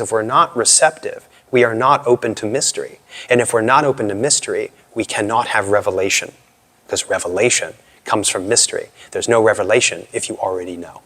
If we're not receptive, we are not open to mystery. And if we're not open to mystery, we cannot have revelation, because revelation comes from mystery. There's no revelation if you already know.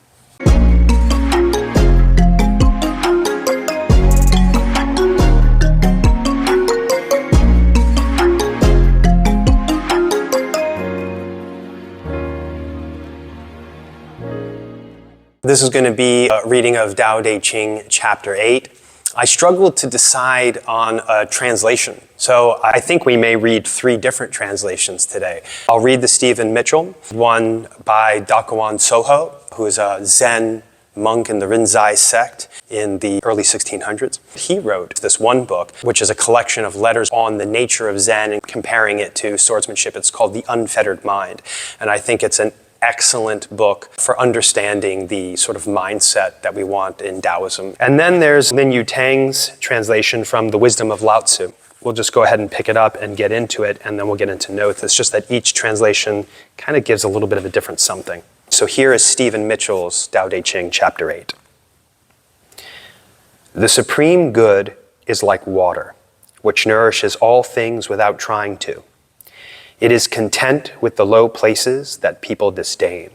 This is going to be a reading of Tao Te Ching, chapter 8. I struggled to decide on a translation, so I think we may read 3 different translations today. I'll read the Stephen Mitchell, one by Dakuan Soho, who is a Zen monk in the Rinzai sect in the early 1600s. He wrote this one book, which is a collection of letters on the nature of Zen and comparing it to swordsmanship. It's called The Unfettered Mind, and I think it's an excellent book for understanding the sort of mindset that we want in Taoism. And then there's Lin Yu Tang's translation from The Wisdom of Lao Tzu. We'll just go ahead and pick it up and get into it, and then we'll get into notes. It's just that each translation kind of gives a little bit of a different something. So here is Stephen Mitchell's Tao Te Ching, chapter 8. The supreme good is like water, which nourishes all things without trying to. It is content with the low places that people disdain.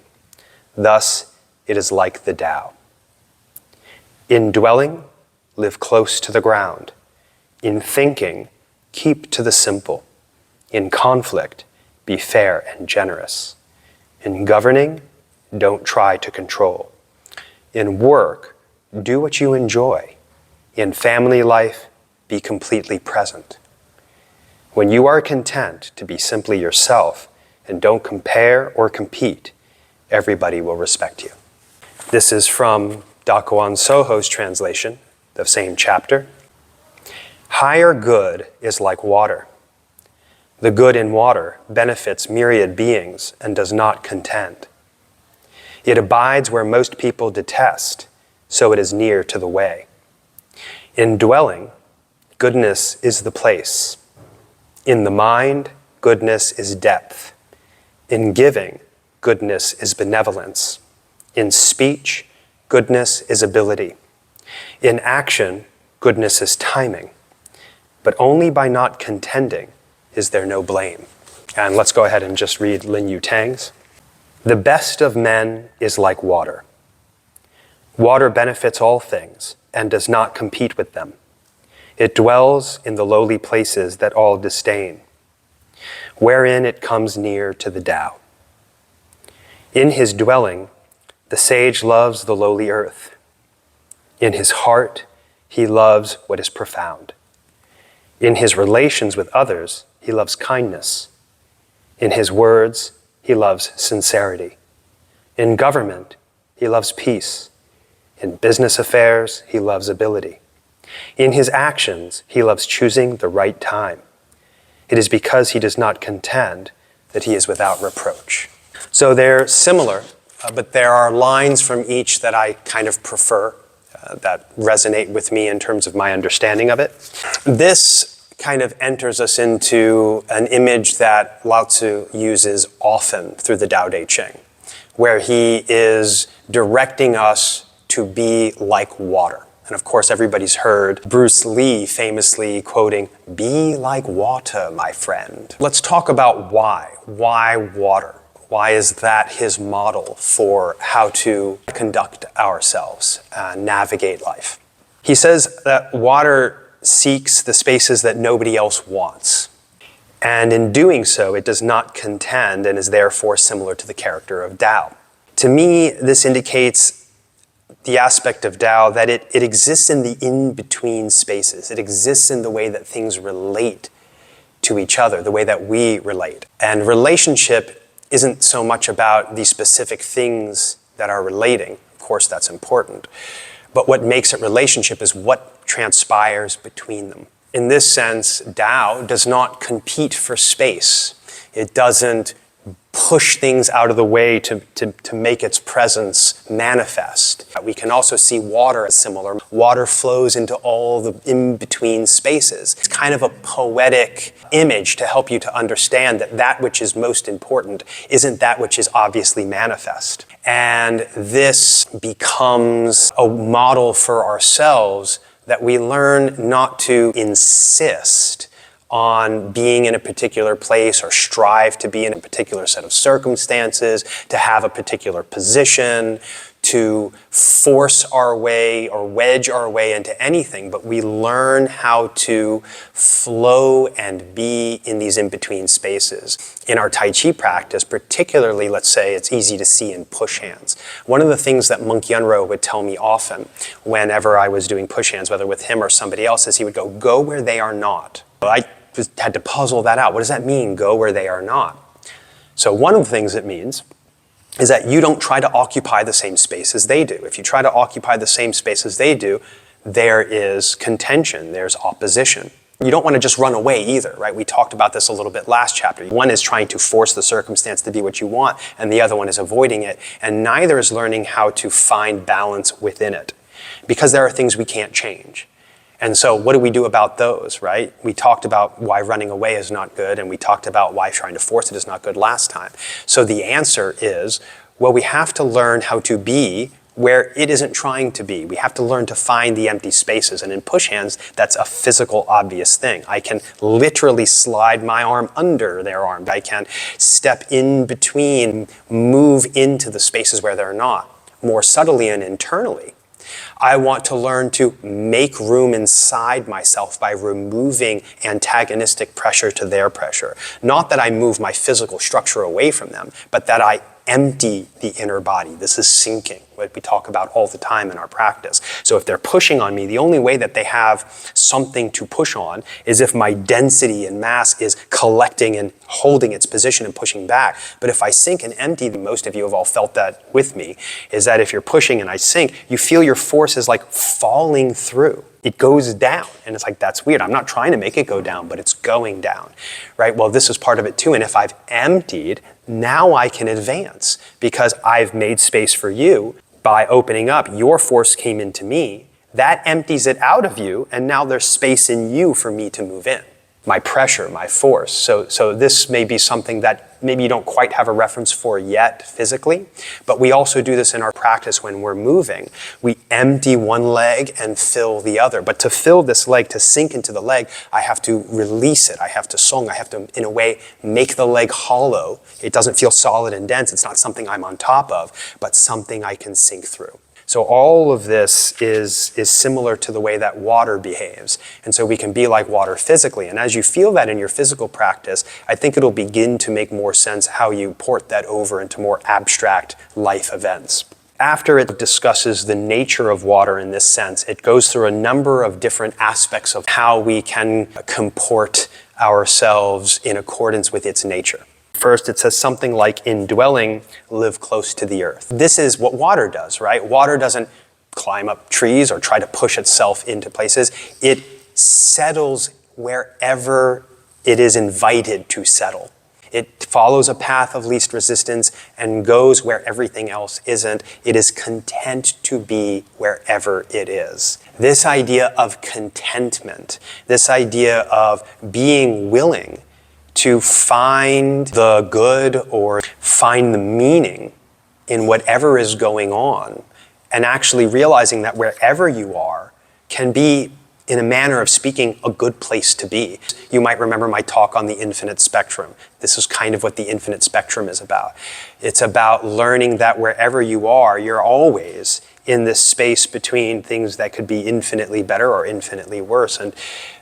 Thus, it is like the Tao. In dwelling, live close to the ground. In thinking, keep to the simple. In conflict, be fair and generous. In governing, don't try to control. In work, do what you enjoy. In family life, be completely present. When you are content to be simply yourself and don't compare or compete, everybody will respect you. This is from Dakuan Soho's translation, the same chapter. Higher good is like water. The good in water benefits myriad beings and does not contend. It abides where most people detest, so it is near to the way. In dwelling, goodness is the place. In the mind, goodness is depth. In giving, goodness is benevolence. In speech, goodness is ability. In action, goodness is timing. But only by not contending is there no blame. And let's go ahead and just read Lin Yu Tang's. The best of men is like water. Water benefits all things and does not compete with them. It dwells in the lowly places that all disdain, wherein it comes near to the Tao. In his dwelling, the sage loves the lowly earth. In his heart, he loves what is profound. In his relations with others, he loves kindness. In his words, he loves sincerity. In government, he loves peace. In business affairs, he loves ability. In his actions, he loves choosing the right time. It is because he does not contend that he is without reproach. So they're similar, but there are lines from each that I kind of prefer, that resonate with me in terms of my understanding of it. This kind of enters us into an image that Lao Tzu uses often through the Tao Te Ching, where he is directing us to be like water. And of course, everybody's heard Bruce Lee famously quoting, "Be like water, my friend." Let's talk about why. Why water? Why is that his model for how to conduct ourselves, navigate life? He says that water seeks the spaces that nobody else wants. And in doing so, it does not contend and is therefore similar to the character of Tao. To me, this indicates the aspect of Tao that it exists in the in-between spaces. It exists in the way that things relate to each other, the way that we relate. And relationship isn't so much about the specific things that are relating. Of course, that's important. But what makes it relationship is what transpires between them. In this sense, Tao does not compete for space. It doesn't push things out of the way to make its presence manifest. We can also see water as similar. Water flows into all the in-between spaces. It's kind of a poetic image to help you to understand that that which is most important isn't that which is obviously manifest. And this becomes a model for ourselves that we learn not to insist on being in a particular place or strive to be in a particular set of circumstances, to have a particular position, to force our way or wedge our way into anything, but we learn how to flow and be in these in-between spaces. In our Tai Chi practice, particularly, let's say, it's easy to see in push hands. One of the things that Monk Yunro would tell me often whenever I was doing push hands, whether with him or somebody else, is he would go where they are not. I just had to puzzle that out. What does that mean, go where they are not? So one of the things it means is that you don't try to occupy the same space as they do. If you try to occupy the same space as they do, there is contention, there's opposition. You don't want to just run away either, right? We talked about this a little bit last chapter. One is trying to force the circumstance to be what you want, and the other one is avoiding it, and neither is learning how to find balance within it, because there are things we can't change. And so what do we do about those, right? We talked about why running away is not good, and we talked about why trying to force it is not good last time. So the answer is, well, we have to learn how to be where it isn't trying to be. We have to learn to find the empty spaces. And in push hands, that's a physical, obvious thing. I can literally slide my arm under their arm. I can step in between, move into the spaces where they're not. More subtly and internally, I want to learn to make room inside myself by removing antagonistic pressure to their pressure. Not that I move my physical structure away from them, but that I empty the inner body. This is sinking, what we talk about all the time in our practice. So if they're pushing on me, the only way that they have something to push on is if my density and mass is collecting and holding its position and pushing back. But if I sink and empty, most of you have all felt that with me, is that if you're pushing and I sink, you feel your force is like falling through. It goes down, and it's like, that's weird. I'm not trying to make it go down, but it's going down, right? Well, this is part of it too, and if I've emptied, now I can advance because I've made space for you by opening up. Your force came into me, that empties it out of you, and now there's space in you for me to move in. My pressure, my force. So this may be something that maybe you don't quite have a reference for yet physically, but we also do this in our practice when we're moving. We empty one leg and fill the other. But to fill this leg, to sink into the leg, I have to release it. I have to song. I have to, in a way, make the leg hollow. It doesn't feel solid and dense. It's not something I'm on top of, but something I can sink through. So all of this is similar to the way that water behaves. And so we can be like water physically. And as you feel that in your physical practice, I think it'll begin to make more sense how you port that over into more abstract life events. After it discusses the nature of water in this sense, it goes through a number of different aspects of how we can comport ourselves in accordance with its nature. First, it says something like, indwelling, live close to the earth. This is what water does, right? Water doesn't climb up trees or try to push itself into places. It settles wherever it is invited to settle. It follows a path of least resistance and goes where everything else isn't. It is content to be wherever it is. This idea of contentment, this idea of being willing to find the good or find the meaning in whatever is going on, and actually realizing that wherever you are can be, in a manner of speaking, a good place to be. You might remember my talk on the infinite spectrum. This is kind of what the infinite spectrum is about. It's about learning that wherever you are, you're always in this space between things that could be infinitely better or infinitely worse. And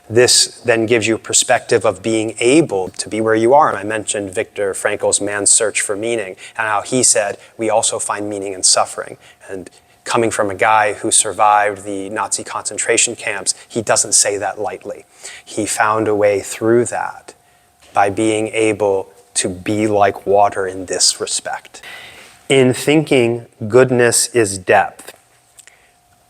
this then gives you a perspective of being able to be where you are. And I mentioned Viktor Frankl's Man's Search for Meaning, and how he said, we also find meaning in suffering. And coming from a guy who survived the Nazi concentration camps, he doesn't say that lightly. He found a way through that by being able to be like water in this respect. In thinking, goodness is depth.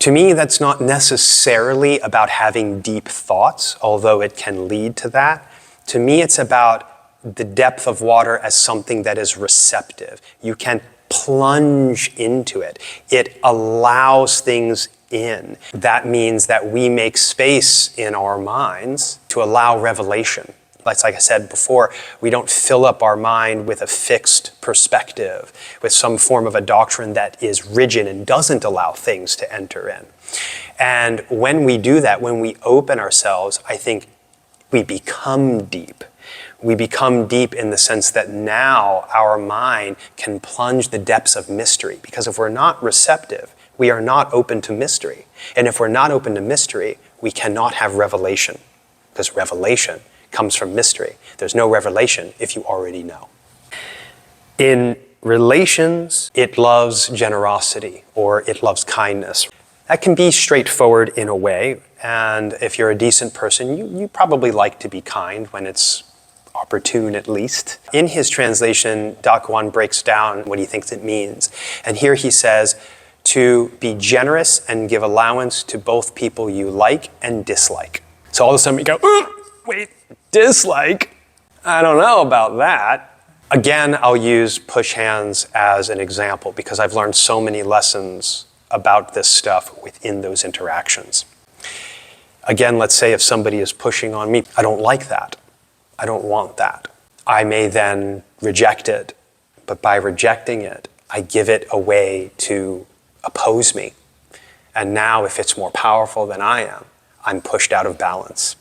To me, that's not necessarily about having deep thoughts, although it can lead to that. To me, it's about the depth of water as something that is receptive. You can plunge into it. It allows things in. That means that we make space in our minds to allow revelation. like I said before, we don't fill up our mind with a fixed perspective, with some form of a doctrine that is rigid and doesn't allow things to enter in. And when we do that, when we open ourselves, I think we become deep. We become deep in the sense that now our mind can plunge the depths of mystery. Because if we're not receptive, we are not open to mystery. And if we're not open to mystery, we cannot have revelation. Because revelation comes from mystery. There's no revelation if you already know. In relations, it loves generosity or it loves kindness. That can be straightforward in a way. And if you're a decent person, you probably like to be kind when it's opportune at least. In his translation, Dakuan breaks down what he thinks it means. And here he says, to be generous and give allowance to both people you like and dislike. So all of a sudden we go, wait, dislike? I don't know about that. Again, I'll use push hands as an example because I've learned so many lessons about this stuff within those interactions. Again, let's say if somebody is pushing on me, I don't like that. I don't want that. I may then reject it, but by rejecting it, I give it a way to oppose me. And now if it's more powerful than I am, I'm pushed out of balance.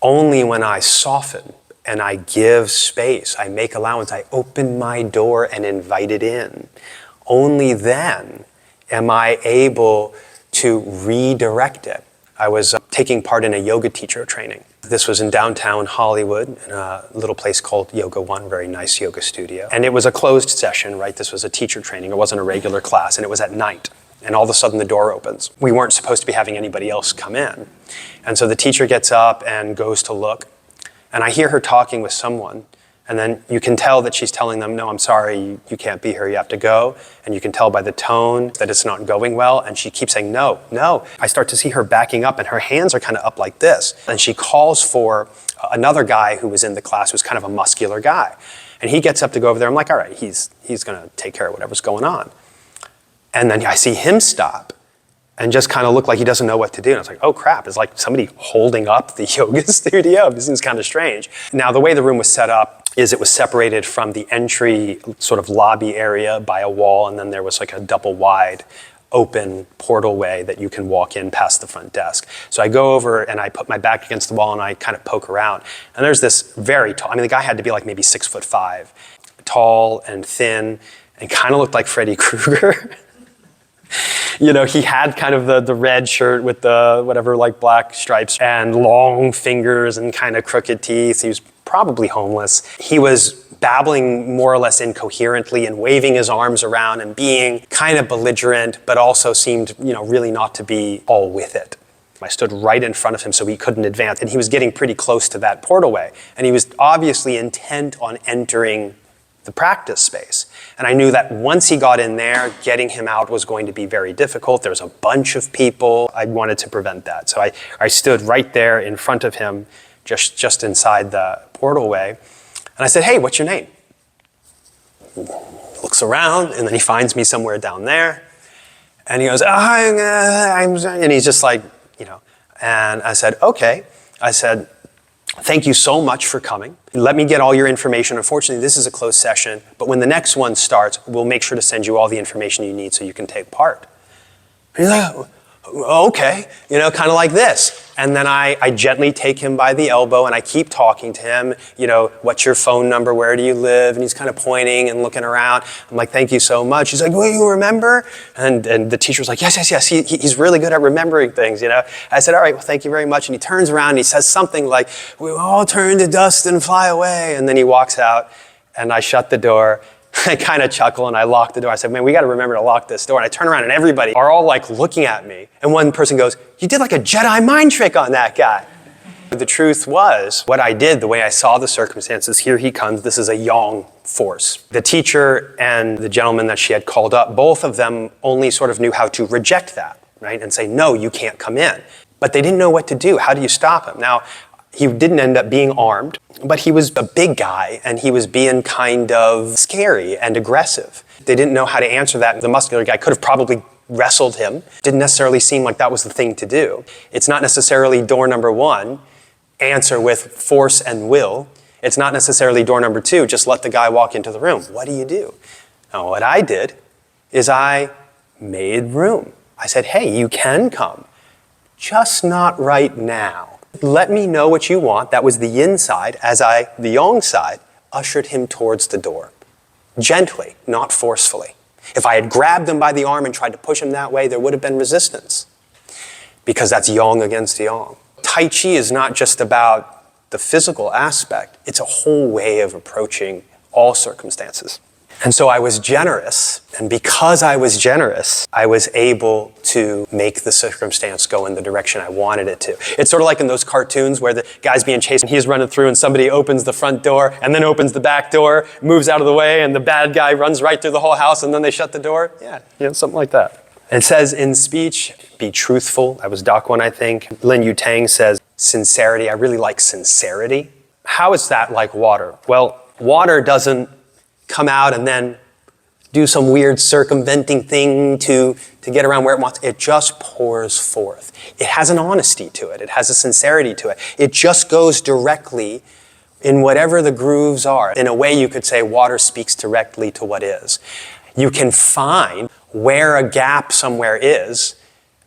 Only when I soften and I give space, I make allowance, I open my door and invite it in, only then am I able to redirect it. I was taking part in a yoga teacher training. This was in downtown Hollywood, in a little place called Yoga One, very nice yoga studio. And it was a closed session, right? This was a teacher training. It wasn't a regular class, and it was at night. And all of a sudden the door opens. We weren't supposed to be having anybody else come in. And so the teacher gets up and goes to look. And I hear her talking with someone. And then you can tell that she's telling them, no, I'm sorry, you can't be here, you have to go. And you can tell by the tone that it's not going well. And she keeps saying, no, no. I start to see her backing up and her hands are kind of up like this. And she calls for another guy who was in the class who's kind of a muscular guy. And he gets up to go over there. I'm like, all right, he's gonna take care of whatever's going on. And then I see him stop and just kind of look like he doesn't know what to do. And I was like, oh crap, it's like somebody holding up the yoga studio. This is kind of strange. Now, the way the room was set up is it was separated from the entry sort of lobby area by a wall, and then there was like a double wide open portal way that you can walk in past the front desk. So I go over and I put my back against the wall and I kind of poke around. And there's this very tall, I mean, the guy had to be like maybe 6'5", tall and thin, and kind of looked like Freddy Krueger. You know, he had kind of the red shirt with the whatever, like black stripes and long fingers and kind of crooked teeth. He was probably homeless. He was babbling more or less incoherently and waving his arms around and being kind of belligerent, but also seemed, you know, really not to be all with it. I stood right in front of him so he couldn't advance, and he was getting pretty close to that portalway. And he was obviously intent on entering the practice space. And I knew that once he got in there, getting him out was going to be very difficult. There was a bunch of people. I wanted to prevent that. So I stood right there in front of him, just inside the portalway. And I said, hey, what's your name? He looks around, and then he finds me somewhere down there. And he goes, and he's just like, you know. And I said, okay. I said, thank you so much for coming. Let me get all your information. Unfortunately, this is a closed session, but when the next one starts, we'll make sure to send you all the information you need so you can take part. And he's like, okay, you know, kind of like this. And then I gently take him by the elbow and I keep talking to him, you know, what's your phone number? Where do you live? And he's kind of pointing and looking around. I'm like, thank you so much. He's like, will you remember? And the teacher's like, yes. He's really good at remembering things, you know. I said, all right, well, thank you very much. And he turns around and he says something like, we all turn to dust and fly away. And then he walks out and I shut the door. I kind of chuckle and I lock the door. I said, man, we got to remember to lock this door. And I turn around and everybody are all like looking at me. And one person goes, you did like a Jedi mind trick on that guy. The truth was, what I did, the way I saw the circumstances, here he comes, this is a yang force. The teacher and the gentleman that she had called up, both of them only sort of knew how to reject that, right? And say, no, you can't come in. But they didn't know what to do. How do you stop him? Now, he didn't end up being armed, but he was a big guy and he was being kind of scary and aggressive. They didn't know how to answer that. The muscular guy could have probably wrestled him. Didn't necessarily seem like that was the thing to do. It's not necessarily door number one, answer with force and will. It's not necessarily door number 2, just let the guy walk into the room. What do you do? Now, what I did is I made room. I said, hey, you can come, just not right now. Let me know what you want. That was the yin side, as I, the yang side, ushered him towards the door. Gently, not forcefully. If I had grabbed him by the arm and tried to push him that way, there would have been resistance, because that's yang against yang. Tai Chi is not just about the physical aspect. It's a whole way of approaching all circumstances. And so I was generous, and because I was generous, I was able to make the circumstance go in the direction I wanted it to. It's sort of like in those cartoons where the guy's being chased and he's running through and somebody opens the front door and then opens the back door, moves out of the way, and the bad guy runs right through the whole house and then they shut the door. Yeah, something like that. It says in speech, be truthful. That was Doc 1, I think. Lin Yu Tang says, sincerity. I really like sincerity. How is that like water? Well, water doesn't come out and then do some weird circumventing thing to get around where it wants. It just pours forth. It has an honesty to it. It has a sincerity to it. It just goes directly in whatever the grooves are. In a way, you could say water speaks directly to what is. You can find where a gap somewhere is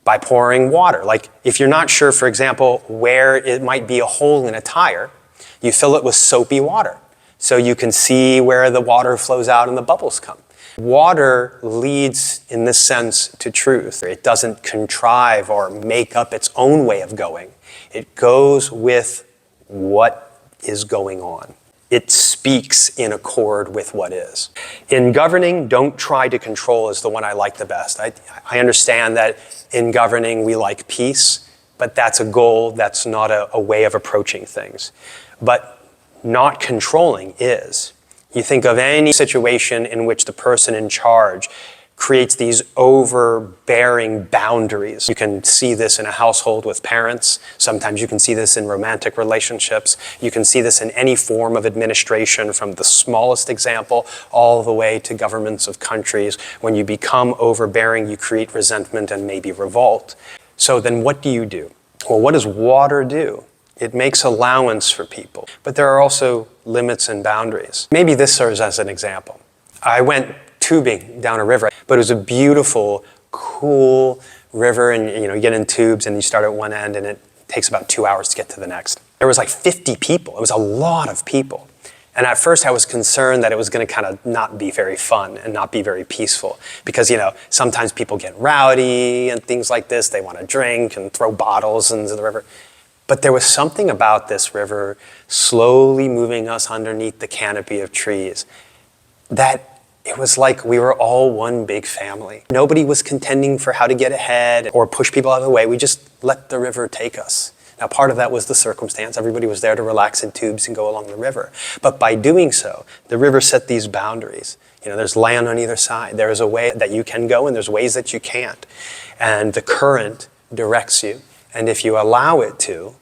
by pouring water. Like if you're not sure, for example, where it might be a hole in a tire, you fill it with soapy water, so you can see where the water flows out and the bubbles come. Water leads, in this sense, to truth. It doesn't contrive or make up its own way of going. It goes with what is going on. It speaks in accord with what is. In governing, don't try to control is the one I like the best. I understand that in governing we like peace, but that's a goal, that's not a way of approaching things. But not controlling is. You think of any situation in which the person in charge creates these overbearing boundaries. You can see this in a household with parents. Sometimes you can see this in romantic relationships. You can see this in any form of administration, from the smallest example all the way to governments of countries. When you become overbearing, you create resentment and maybe revolt. So then what do? Well, what does water do? It makes allowance for people, but there are also limits and boundaries. Maybe this serves as an example. I went tubing down a river, but it was a beautiful, cool river, and you get in tubes and you start at one end and it takes about 2 hours to get to the next. There was like 50 people. It was a lot of people. And at first I was concerned that it was going to kind of not be very fun and not be very peaceful, because sometimes people get rowdy and things like this. They want to drink and throw bottles into the river. But there was something about this river slowly moving us underneath the canopy of trees that it was like we were all one big family. Nobody was contending for how to get ahead or push people out of the way. We just let the river take us. Now, part of that was the circumstance. Everybody was there to relax in tubes and go along the river. But by doing so, the river set these boundaries. There's land on either side. There is a way that you can go and there's ways that you can't. And the current directs you. And if you allow it to,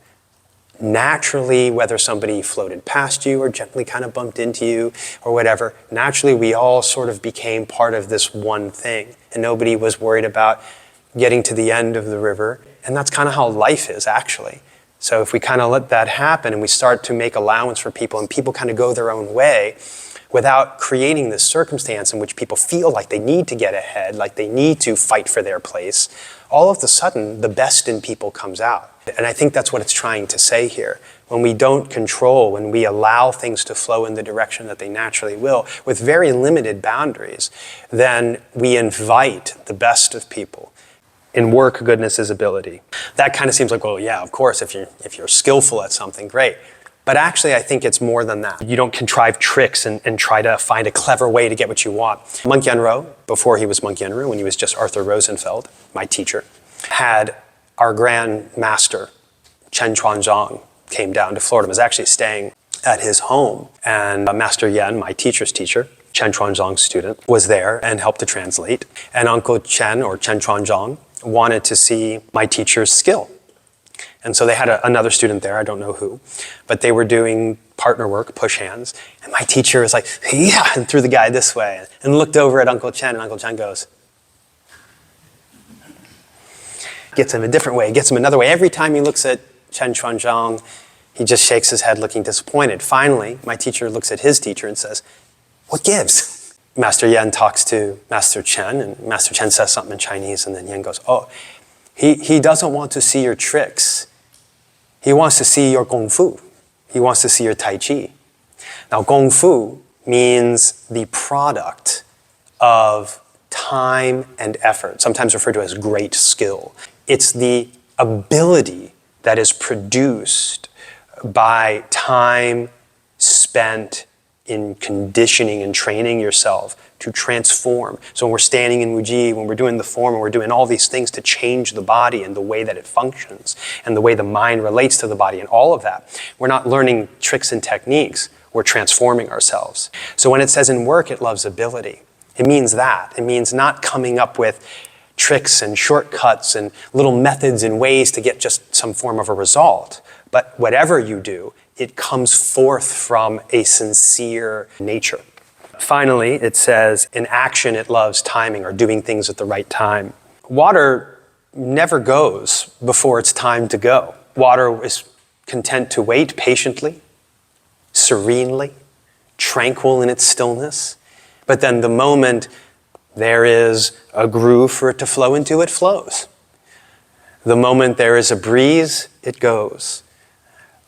naturally, whether somebody floated past you or gently kind of bumped into you or whatever, naturally we all sort of became part of this one thing. And nobody was worried about getting to the end of the river. And that's kind of how life is, actually. So if we kind of let that happen and we start to make allowance for people and people kind of go their own way without creating this circumstance in which people feel like they need to get ahead, like they need to fight for their place, all of a sudden the best in people comes out. And I think that's what it's trying to say here. When we don't control, when we allow things to flow in the direction that they naturally will, with very limited boundaries, then we invite the best of people. In work, goodness is ability. That kind of seems like, well, yeah, of course, if you're skillful at something, great. But actually, I think it's more than that. You don't contrive tricks and try to find a clever way to get what you want. Monk Yenro, before he was Monk Yenro, when he was just Arthur Rosenfeld, my teacher, had our grand master, Chen Chuanzhang, came down to Florida, was actually staying at his home. And Master Yen, my teacher's teacher, Chen Chuanzhang's student, was there and helped to translate. And Uncle Chen, or Chen Chuanzhang, wanted to see my teacher's skill. And so they had another student there, I don't know who, but they were doing partner work, push hands. And my teacher was like, yeah, and threw the guy this way and looked over at Uncle Chen, and Uncle Chen goes, gets him a different way, gets him another way. Every time he looks at Chen Chuanzhang, He just shakes his head looking disappointed. Finally, my teacher looks at his teacher and says, "What gives?" Master Yen talks to Master Chen, and Master Chen says something in Chinese, and then Yen goes, "Oh, he doesn't want to see your tricks. He wants to see your Gong Fu. He wants to see your Tai Chi." Now, Gong Fu means the product of time and effort, sometimes referred to as great skill. It's the ability that is produced by time spent in conditioning and training yourself to transform. So when we're standing in Wuji, when we're doing the form, when we're doing all these things to change the body and the way that it functions and the way the mind relates to the body and all of that, we're not learning tricks and techniques, we're transforming ourselves. So when it says in work it loves ability, it means that. It means not coming up with tricks and shortcuts and little methods and ways to get just some form of a result. But whatever you do, it comes forth from a sincere nature. Finally, it says, in action it loves timing, or doing things at the right time. Water never goes before it's time to go. Water is content to wait patiently, serenely, tranquil in its stillness. But then the moment there is a groove for it to flow into, it flows. The moment there is a breeze, it goes.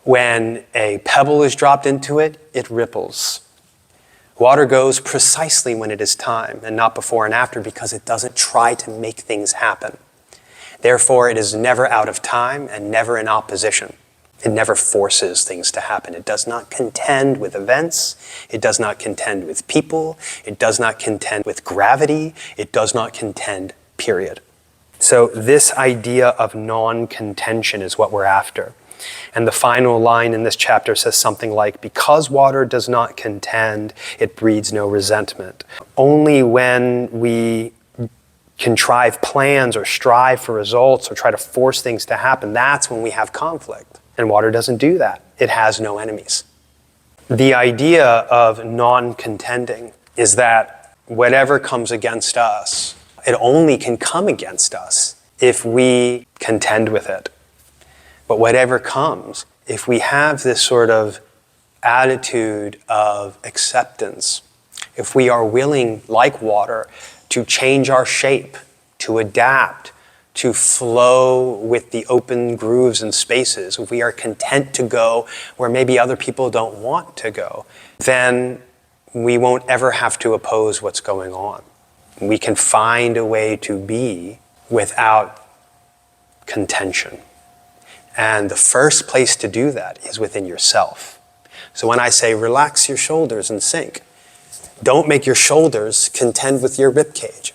When a pebble is dropped into it, it ripples. Water goes precisely when it is time and not before and after, because it doesn't try to make things happen. Therefore, it is never out of time and never in opposition. It never forces things to happen. It does not contend with events. It does not contend with people. It does not contend with gravity. It does not contend, period. So this idea of non-contention is what we're after. And the final line in this chapter says something like, because water does not contend, it breeds no resentment. Only when we contrive plans or strive for results or try to force things to happen, that's when we have conflict. And water doesn't do that. It has no enemies. The idea of non-contending is that whatever comes against us, it only can come against us if we contend with it. But whatever comes, if we have this sort of attitude of acceptance, if we are willing, like water, to change our shape, to adapt, to flow with the open grooves and spaces, if we are content to go where maybe other people don't want to go, then we won't ever have to oppose what's going on. We can find a way to be without contention. And the first place to do that is within yourself. So when I say relax your shoulders and sink, don't make your shoulders contend with your rib cage.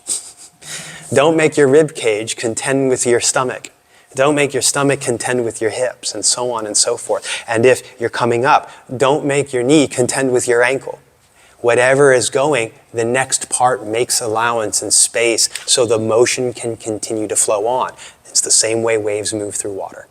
Don't make your rib cage contend with your stomach. Don't make your stomach contend with your hips, and so on and so forth. And if you're coming up, don't make your knee contend with your ankle. Whatever is going, the next part makes allowance and space so the motion can continue to flow on. It's the same way waves move through water.